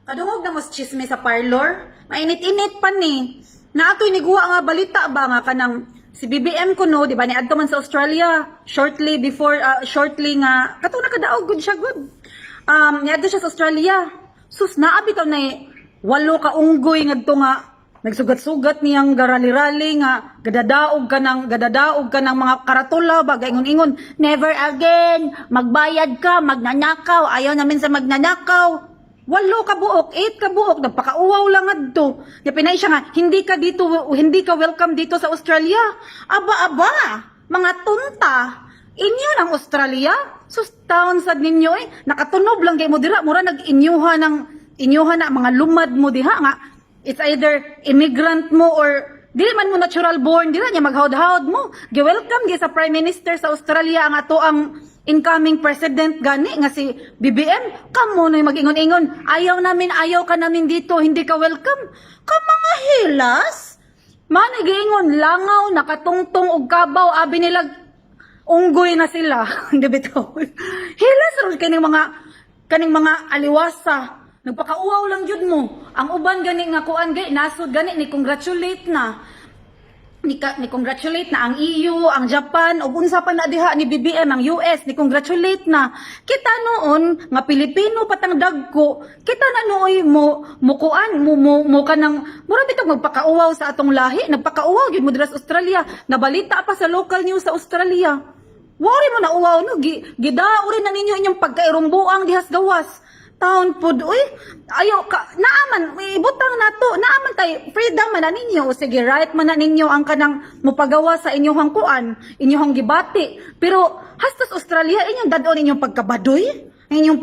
Kadungog na mas chisme sa parlor. Mainit-init pa ni. Na ato'y niguha nga balita ba nga kanang si BBM ko no, di ba, niadto man sa Australia shortly before, shortly nga, kato nakadaog, good siya, good. Niadto siya sa Australia. Sus, naabitaw na walo ka unggoy ngadto nga, nagsugat-sugat niyang garali-rali nga, gadadaog ka ng mga karatula ba, gaingon-ingon, never again, magbayad ka, magnanakaw, ayaw namin sa magnanakaw. Walo ka buok, 8 ka buok, nagpakauwaw lang adto. Yapinay siya nga, hindi ka welcome dito sa Australia. Aba, mga tunta, inyo ng Australia? Sustaon sad ninyo nakatunob lang kay mo dira, mura nag-inyuha na mga lumad mo diha nga. It's either immigrant mo or dili man mo natural born, dira niya maghawd-hawd mo. Gi-welcome gi sa Prime Minister sa Australia ang ato ang incoming president gani nga si BBM. Kamo na mag-ingon-ingon, ayaw ka namin dito, hindi ka welcome. Ka mga hilas. Manigingon langaw nakatungtong og kabaw abi nila unggoy na sila. Hindi bitaw. Hilas ron kaning mga aliwasa. Nagpakauaw lang jud mo. Ang uban gani nga kuan gay nasod gani ni congratulate na. Ni congratulate na ang EU, ang Japan, ug unsa pa na diha ni BBM ang US, ni congratulate na. Kita noon nga Pilipino patang dagko, kita na nooy mo kanang mura bitaw magpakauaw sa atong lahi, nagpakauaw gyud mo dira sa Australia, nabalita pa sa local news sa Australia. Wari mo na uwaw no, gidaori na ninyo inyong pagkairumbuang dihas gawas. Taon pod uy, ayo ka naaman ibutang nato, naaman tay freedom man na ninyo, sige right man na ninyo ang kanang mopagawa sa inyong kuan, inyong gibati. Pero hastos Australia inyong dadon inyong pagkabadoy, inyong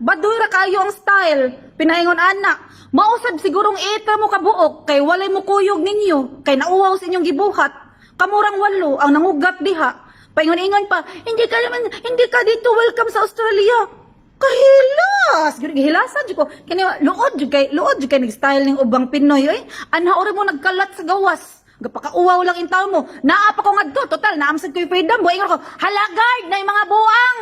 badoy ra kayo ang style. Pinaingon anak, mausab sigurong ita mo kabuok kay walay mo kuyog ninyo, kay nauwaw sa inyong gibuhat. Kamurang walo ang nangugat diha. Paingon-ingon pa, hindi ka dito welcome sa Australia. Kahilas! Gihilasan jud ko. Kani luod jud kay nag-style ning ubang Pinoy Anha ore mo nagkalat sa gawas. Gapakauwaw lang intaw mo. Naa pa ko ngadto, total naamsad ko yung freedom. Buingon ko, halagard na yung mga buang.